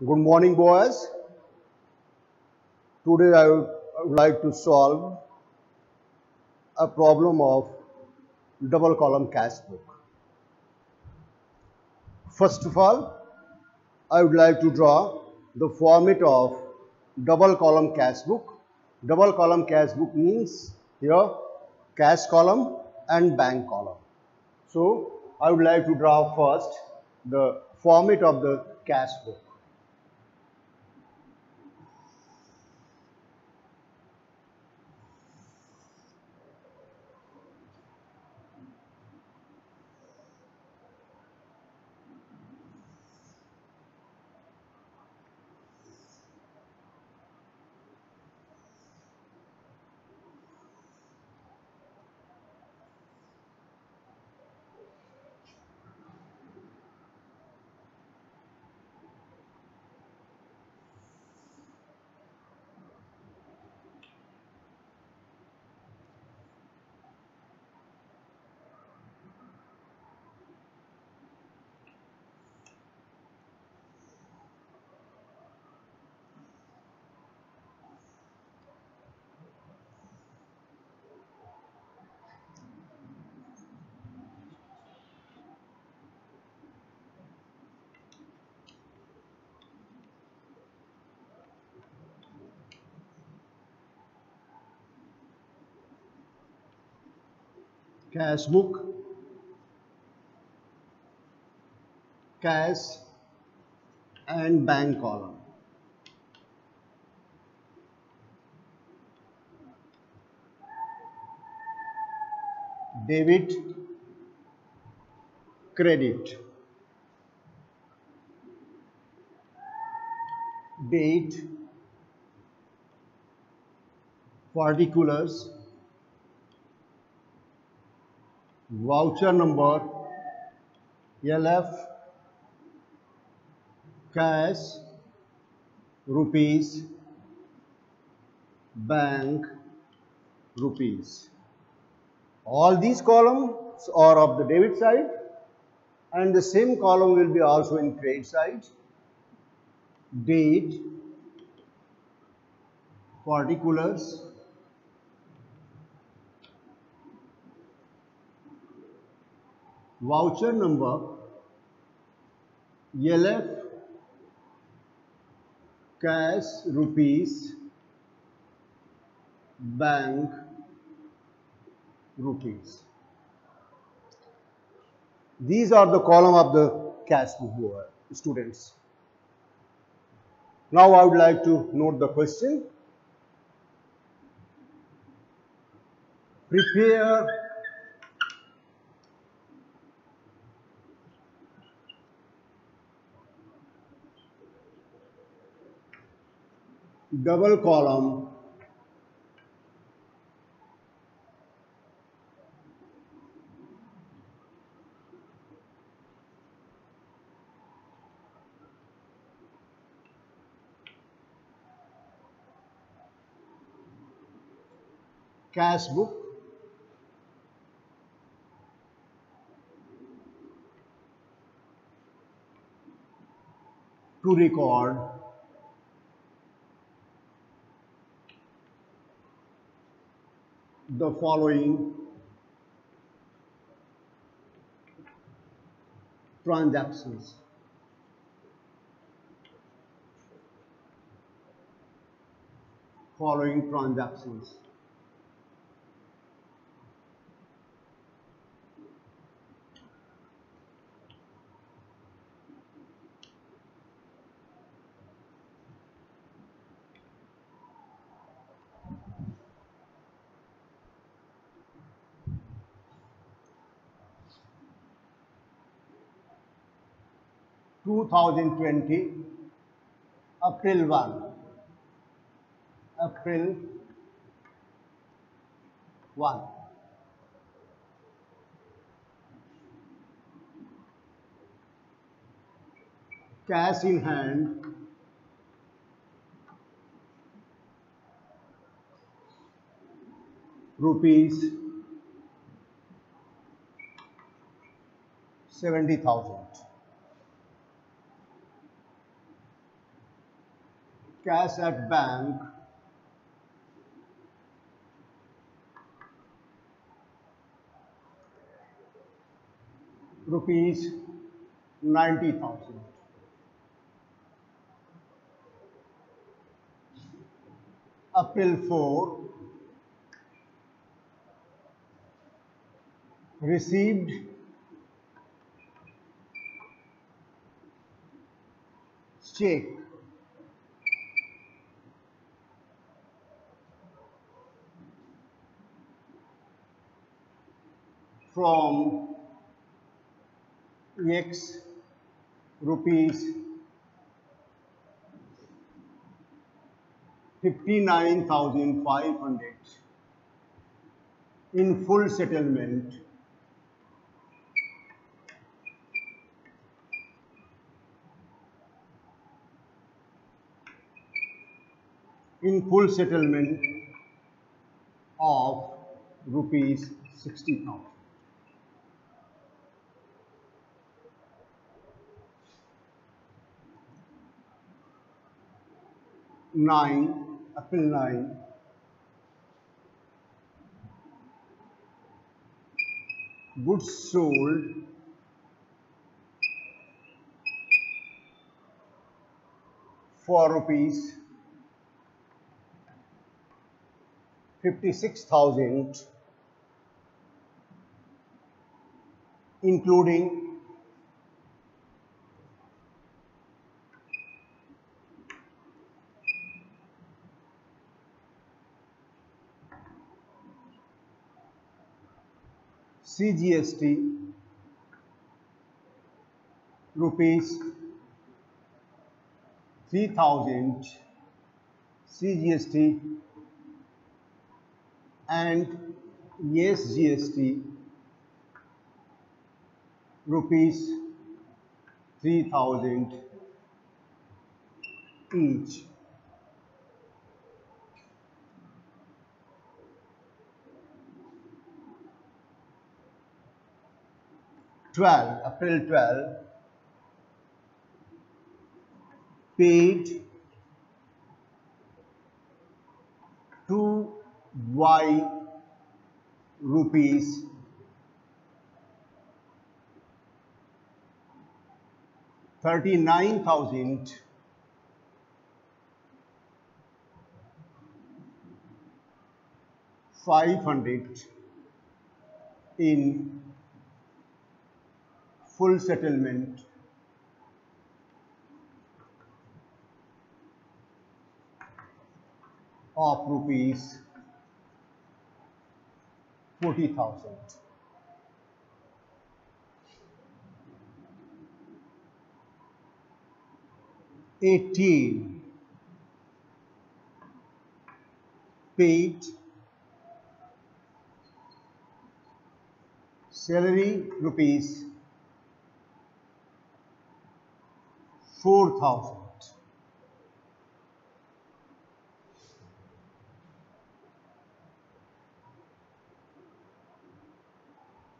Good morning, boys. Today I would like to solve a problem of double column cash book. First of all, I would like to draw the format of double column cash book. Double column cash book means here cash column and bank column. So I would like to draw first the format of the cash book. Cash book, cash and bank column. Debit, credit, date, particulars, voucher number, LF, cash, rupees, bank, rupees. All these columns are of the debit side and the same column will be also in credit side. Date, particulars, voucher number, LF, cash, rupees, bank, rupees. These are the column of the cash book, students. Now I would like to note the question. Prepare double column cash book to record the following transactions. Following transactions. Two 2020 April 1, April 1. Cash in hand rupees 70,000. cash at bank rupees 90,000. April 4, received check from X rupees 59,500 in full settlement of rupees 60,000. 9, April 9, goods sold for rupees 56,000, including CGST rupees 3,000, CGST and yes GST rupees 3,000 each. April 12, paid to Y rupees 39,500 in full settlement of rupees 40,000. 18, paid salary rupees 4,000.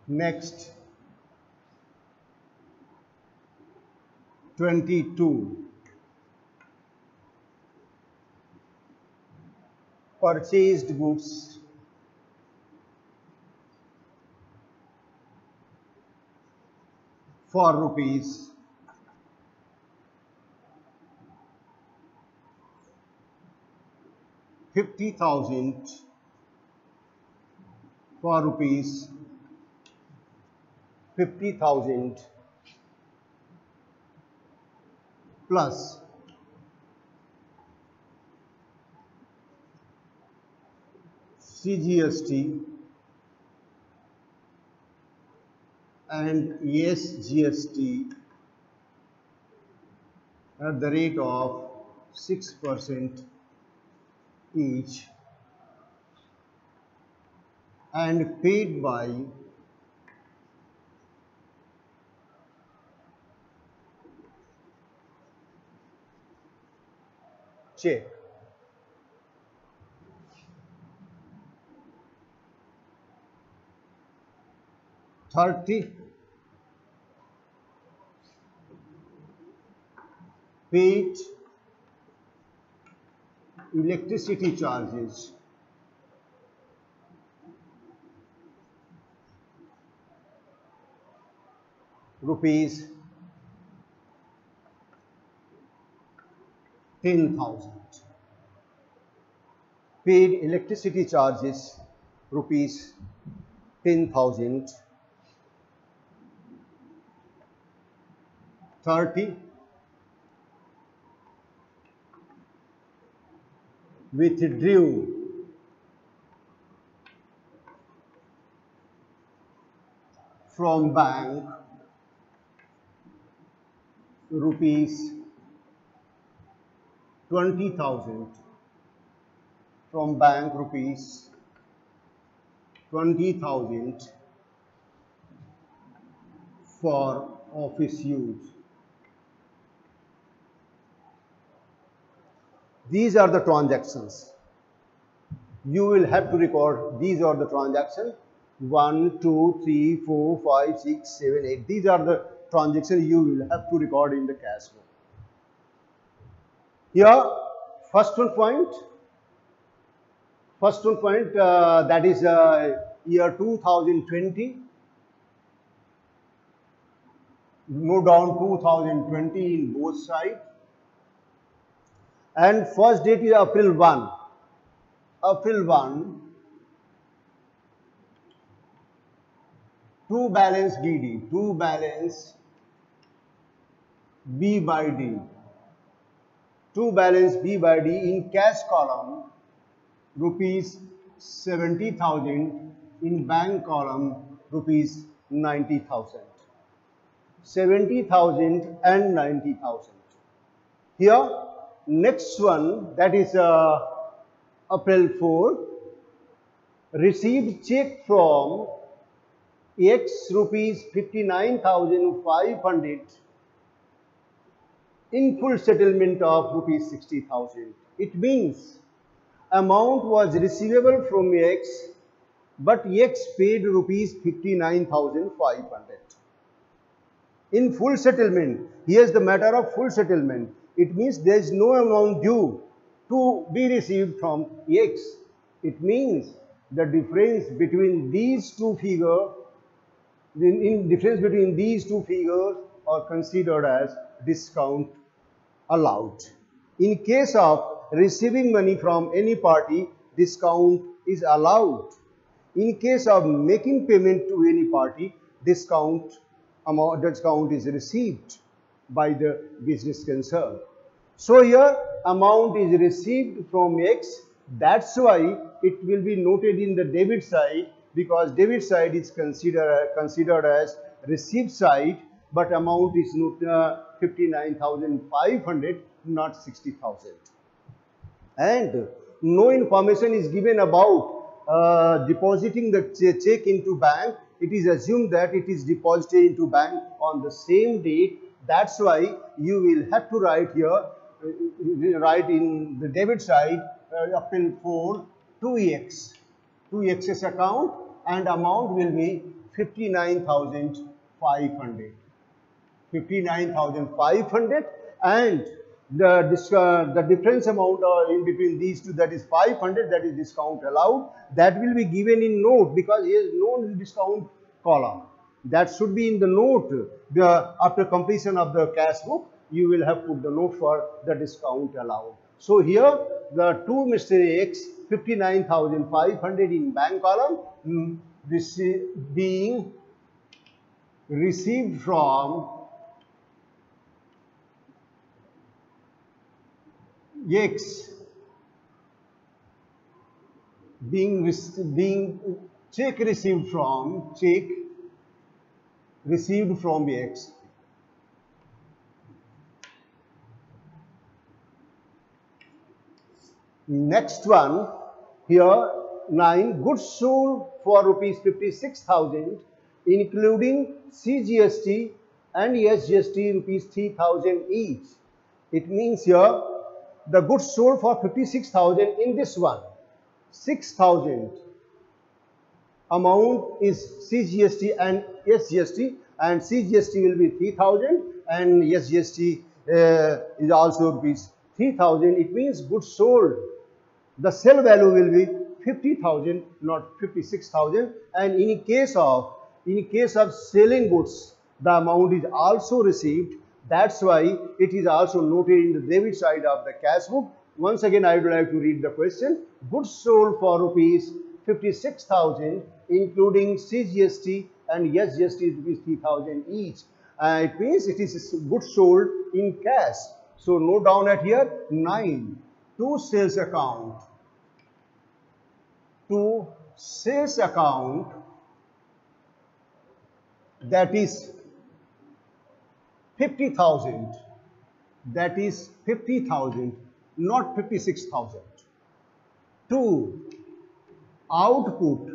Next, 22, purchased goods for rupees 50,000 for rupees 50,000 plus CGST and yes GST at the rate of 6% each and paid by check. 30, paid electricity charges rupees 10,000. Paid electricity charges rupees 10,000. 30 withdrew from bank rupees 20,000, from bank rupees 20,000 for office use. These are the transactions. You will have to record these are the transactions 1, 2, 3, 4, 5, 6, 7, 8. These are the transactions you will have to record in the cash book. Here, first one point that is year 2020. Move down 2020 in both sides. And first date is April 1. April 1, to balance DD, to balance B by D. To balance B by D in cash column, rupees 70,000, in bank column, rupees 90,000. 70,000 and 90,000. Here, next one, that is April 4, received check from X rupees 59,500 in full settlement of rupees 60,000. It means amount was receivable from X, but X paid rupees 59,500. In full settlement, here's the matter of full settlement. It means there is no amount due to be received from X. It means the difference between these two figures, difference between these two figures are considered as discount allowed. In case of receiving money from any party, discount is allowed. In case of making payment to any party, discount is received by the business concern. So here amount is received from X, that's why it will be noted in the debit side, because debit side is considered as receipt side, but amount is not 59,500, not 60,000. And no information is given about depositing the check into bank. It is assumed that it is deposited into bank on the same date. That's why you will have to write here, write in the debit side, April 4, 2X, 2X's account, and amount will be 59,500. 59,500, and the difference amount in between these two, that is 500, that is discount allowed, that will be given in note, because here is no discount column. That should be in the note. After completion of the cash book, you will have put the note for the discount allowed. So here the to Mr. X, 59,500 in bank column, being received from X, being check received from X. Next one, here 9, goods sold for rupees 56,000, including CGST and SGST rupees 3,000 each. It means here the goods sold for 56,000 in this one, 6,000 amount is CGST and SGST, and CGST will be 3,000 and SGST is also rupees 3,000. It means goods sold the sale value will be 50,000, not 56,000. And in case of selling goods, the amount is also received. That's why it is also noted in the debit side of the cash book. Once again, I would like to read the question. Goods sold for rupees 56,000, including CGST and SGST, rupees 3,000 each. It means it is goods sold in cash. So note down at here 9 to sales account. To sales account, that is 50,000. That is 50,000, not 56,000. To output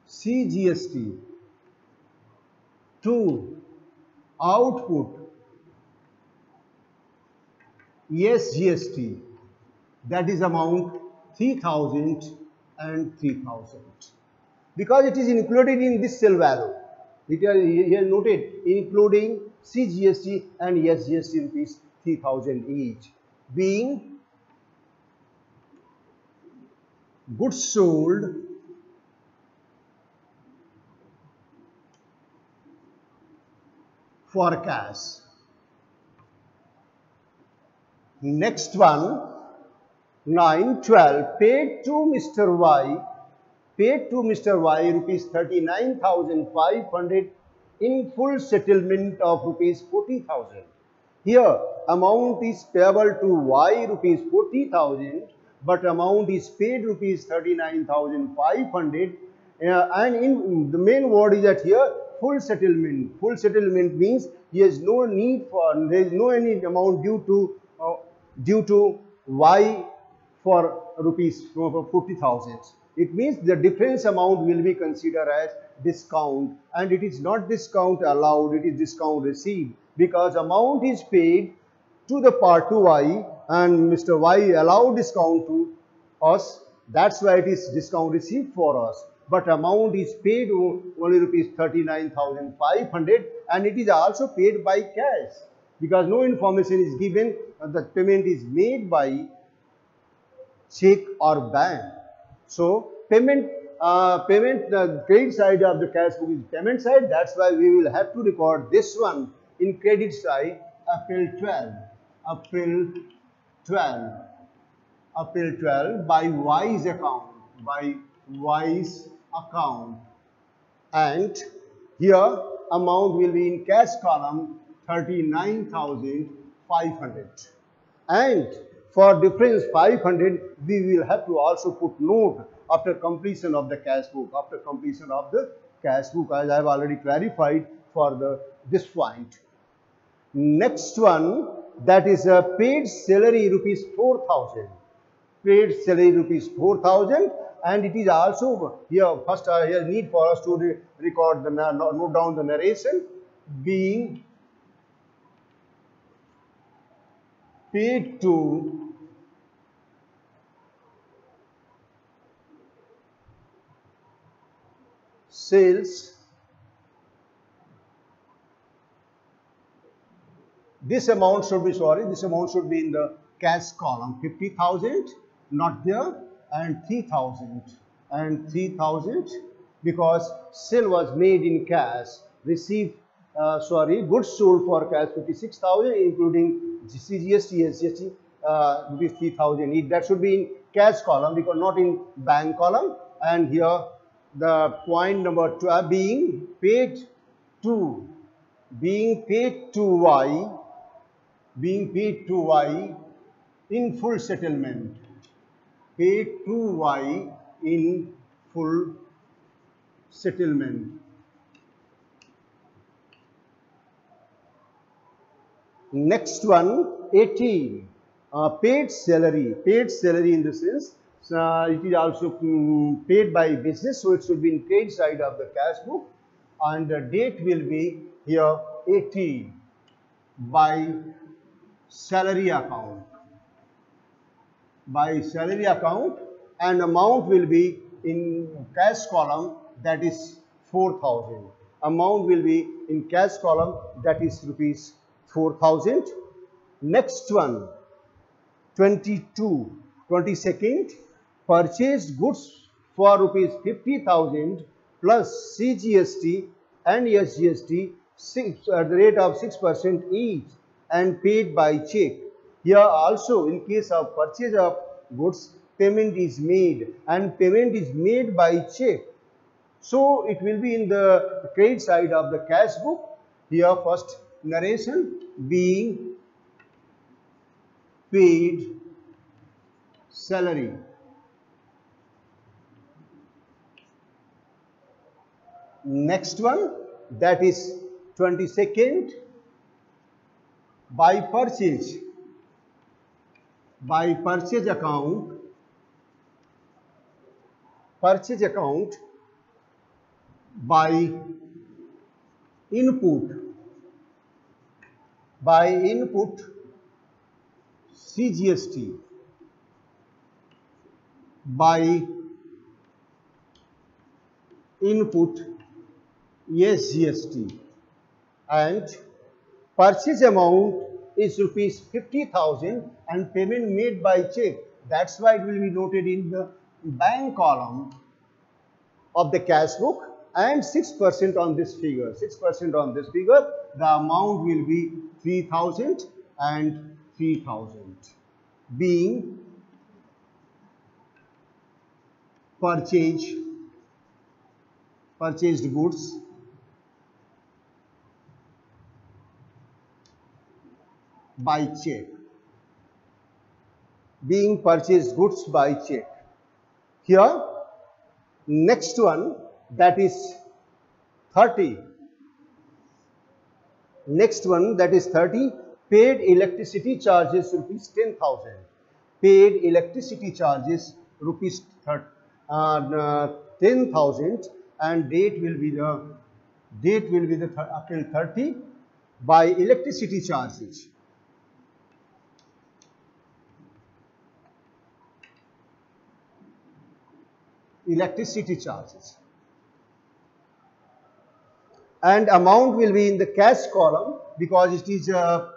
CGST. To output SGST, that is amount 3,000 and 3,000, because it is included in this sale value. It is here noted including CGST and SGST rupees 3,000 each, being goods sold for cash. Next one, 912, paid to Mr. Y, rupees 39,500 in full settlement of rupees 40,000. Here amount is payable to Y rupees 40,000, but amount is paid rupees 39,500. And in the main word is that here full settlement. Full settlement means he has no need for, there is no any amount due to Y for rupees 40,000. It means the difference amount will be considered as discount, and it is not discount allowed, it is discount received, because amount is paid to the party Y and Mr. Y allowed discount to us. That's why it is discount received for us. But amount is paid only rupees 39,500, and it is also paid by cash, because no information is given. The payment is made by check or bank. So payment, credit side of the cash book is payment side. That's why we will have to record this one in credit side. April 12 by Y's account, and here amount will be in cash column 39,500, and for difference 500 we will have to also put note after completion of the cash book. After completion of the cash book, as I have already clarified for this point. Next one, that is a paid salary rupees 4,000. Paid salary rupees 4,000, and it is also here first here need for us to record the note down the narration, being paid to sales. This amount should be, this amount should be in the cash column, 50,000, not there, and 3,000 and 3,000, because sale was made in cash, received, goods sold for cash 56,000, including CGST, SGST, rupees 3,000. That should be in cash column, because not in bank column. And here the point number 2, being paid to Y, in full settlement. Paid to Y in full settlement. Next one, 18, paid salary. Paid salary in the sense it is also paid by business, so it should be in trade side of the cash book, and the date will be here 18 by salary account. By salary account, and amount will be in cash column, that is 4,000. Amount will be in cash column, that is rupees 4,000. Next one, 22 22nd, purchased goods for rupees 50,000 plus CGST and SGST at the rate of 6% each and paid by check. Here also, in case of purchase of goods, payment is made and payment is made by check. So it will be in the credit side of the cash book. Here first narration, being paid salary. Next one, that is 22nd, by purchase account, by input CGST, by input SGST, and purchase amount is rupees 50,000 and payment made by check. That's why it will be noted in the bank column of the cash book, and 6% on this figure. 6% on this figure, the amount will be 3,000 and 3,000, being purchased goods by check. Being purchased goods by check. Here, next one, that is 30. Next one, that is 30. Paid electricity charges rupees 10,000. Paid electricity charges rupees 10,000, and date will be the April 30 by electricity charges. Electricity charges, and amount will be in the cash column because it is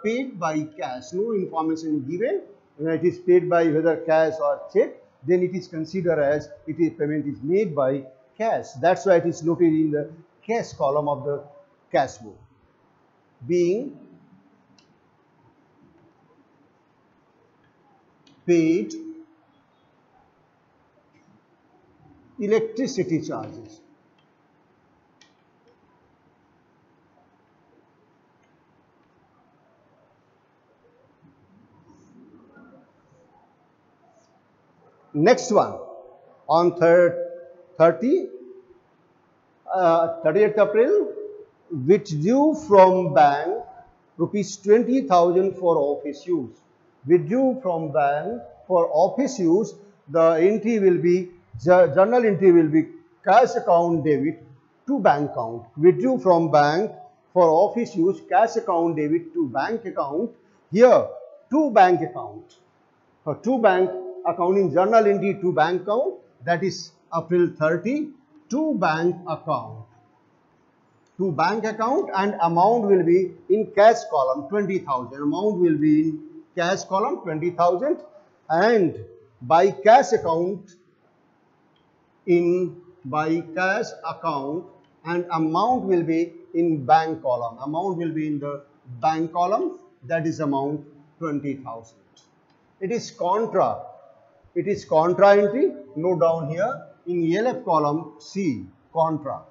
paid by cash. No information given. When it is paid by whether cash or check, then it is considered as payment is made by cash. That's why it is noted in the cash column of the cash book. Being paid electricity charges. Next one, on 30th April, withdrew from bank rupees 20,000 for office use. Withdrew from bank for office use. The entry will be, journal entry will be cash account debit to bank account. Withdrew from bank for office use, cash account debit to bank account. Here, to bank account. For to bank account in journal entry to bank account, that is April 30, to bank account. To bank account, and amount will be in cash column 20,000. Amount will be in cash column 20,000, and by cash account by cash account, and amount will be in bank column. Amount will be in the bank column, that is amount 20,000. It is contra. It is contra entry. Note down here in LF column C, contra.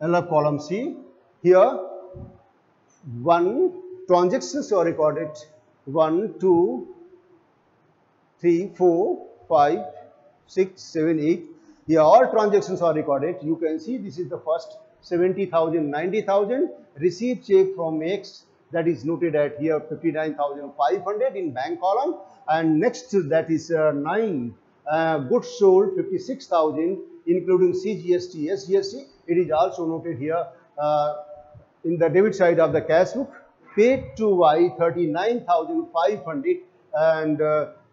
LF column C. Here, 1 transactions are recorded. 1, 2, 3, 4, 5, 6, 7, 8. Here all transactions are recorded. You can see this is the first 70,000, 90,000. Received check from X, that is noted at here 59,500 in bank column. And next that is 9. Goods sold 56,000 including CGST, SGST. It is also noted here in the debit side of the cash book. Paid to Y 39,500 and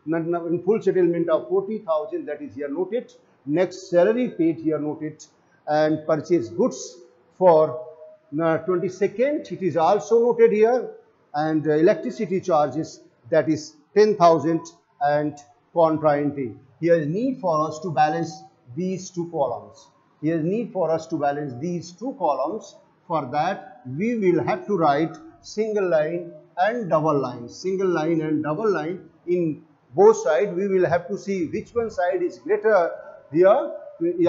in full settlement of 40,000, that is here noted. Next, salary paid here noted, and purchase goods for 22nd, it is also noted here, and electricity charges, that is 10,000 and contra entry. Here is need for us to balance these two columns. Here is need for us to balance these two columns. For that, we will have to write single line and double line. Single line and double line in both sides. We will have to see which one side is greater. Here,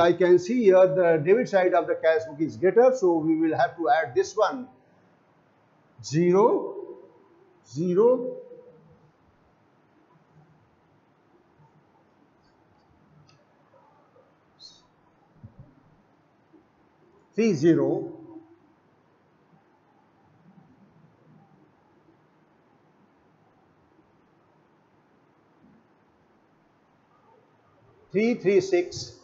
I can see here the debit side of the cash book is greater. So, we will have to add this one. 0, 0, 30, 336,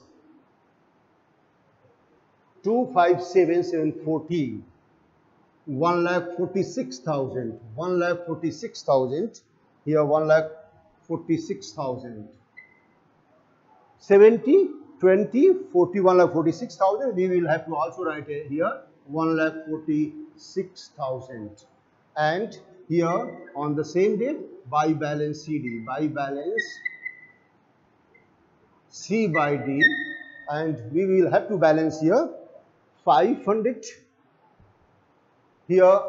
257740, 1,46,000, 1,46,000, here 1,46,000, 70, 20, 40, 1,46,000, we will have to also write here 1,46,000. And here on the same day, buy balance CD, buy balance C by D, and we will have to balance here 500, here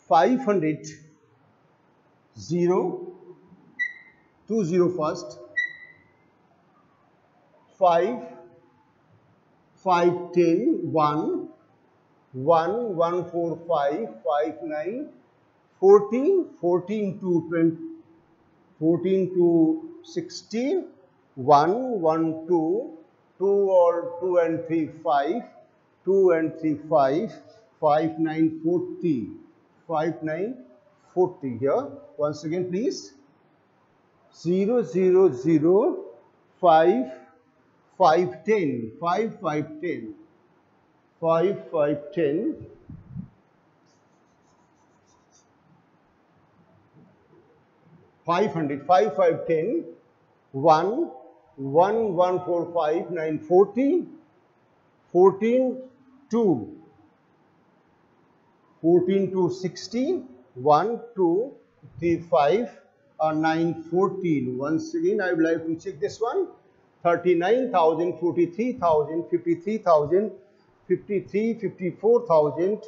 500, 0, 20 first, 5, 5, 10, 1, 1, 1, 4, 5, 5, 9, 14, 14 to 20, 14 to 16, 1, 1, 2, 2 or 2 and 3, 5, 2 and 3, 5, 5, 9, 40, 5, 9, 40 here. Once again, please. 0, 0, 0, 5, 5, 10, 5, 5, 10, 5, 5, 10, 500, 5, 5, 10, 1, 1, 1, 4, 5, 9, 14, 14, 2, 14 to 16, 1, 2, 3, 5, 9, 14. Once again, I would like to check this one. 39,000, 43,000, 53,000, 53, 54,000,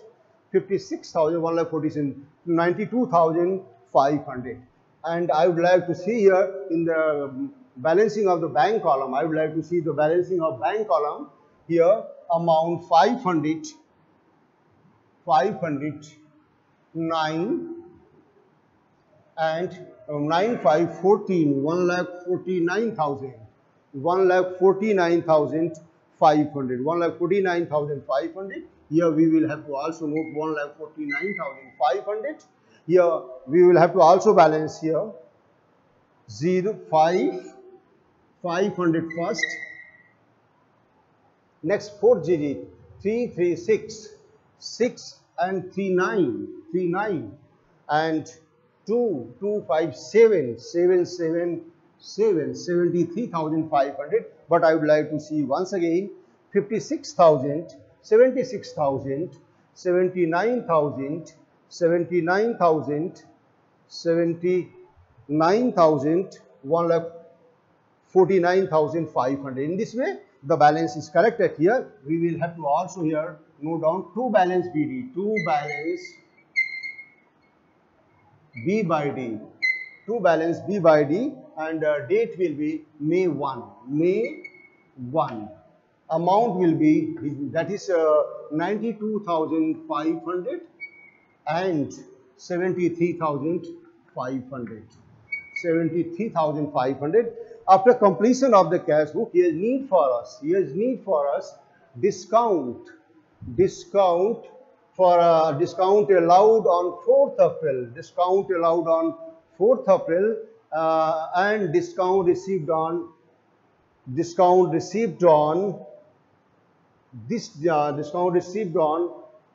56,000, 1,47,000, 92,500. And I would like to see here in the balancing of the bank column, I would like to see the balancing of bank column. Here amount 500, 500, 9 and 9, 5, 14, 1,49,000, 1,49,500, 1,49,500. Here we will have to also note 1,49,500. Here we will have to also balance here 0, 5, 500 first. Next 4 digit 336, 6 and 39, 39 and 2, 257, 777, 73,500. But I would like to see once again 56,000, 76,000, 79,000, 79,000, 79,000, 1,49,500. In this way, the balance is corrected here. We will have to also here note down 2 balance BD, 2 balance B by D, 2 balance B by D, and date will be May 1, May 1. Amount will be, that is 92,500 and 73,500. 73,500. After completion of the cash book, here is need for us. Here is need for us discount for discount allowed on 4th April. Discount allowed on 4th April and discount received on discount received on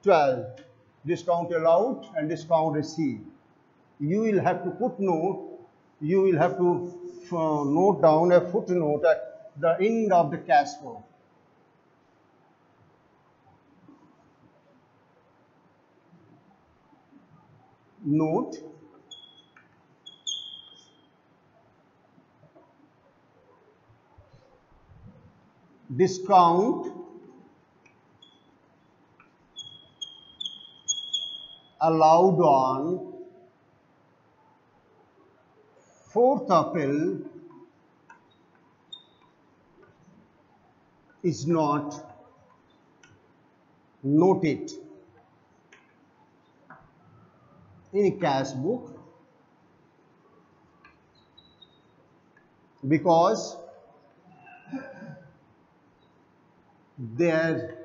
12th. Discount allowed and discount received. You will have to put note. You will have to note down a footnote at the end of the cash flow. Note discount allowed on 4th April is not noted in a cash book because there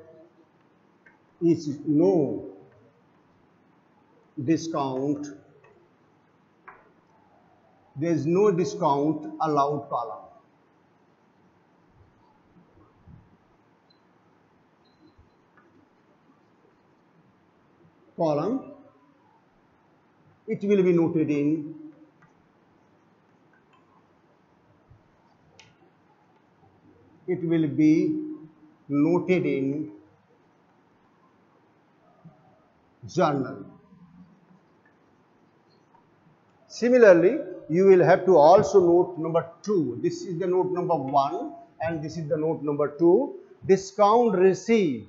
is no discount, there is no discount allowed column. It will be noted in journal. Similarly, you will have to also note number 2. This is the note number 1 and this is the note number 2. Discount received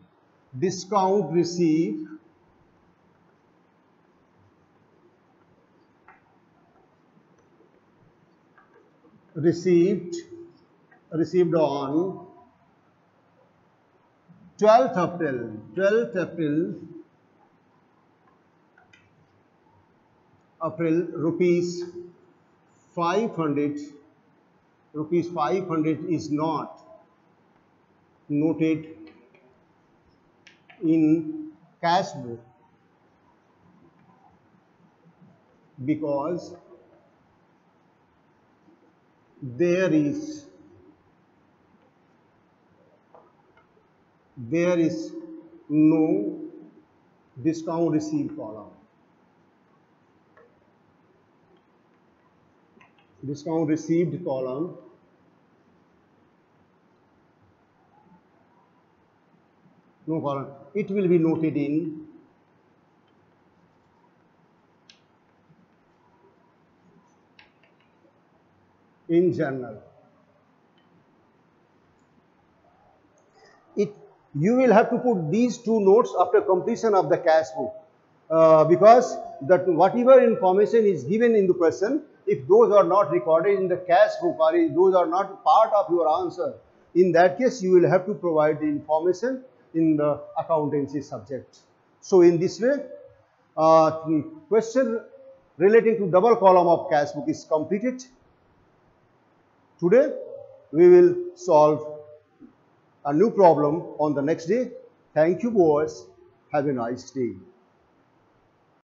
on 12th April, rupees 500 is not noted in cash book because there is no discount received column. Discount received column no column. It will be noted in journal. You will have to put these 2 notes after completion of the cash book because that whatever information is given in the question, if those are not recorded in the cash book or if those are not part of your answer, in that case you will have to provide the information in the accountancy subject. So in this way, the question relating to double column of cash book is completed. Today we will solve a new problem on the next day. Thank you, boys. Have a nice day.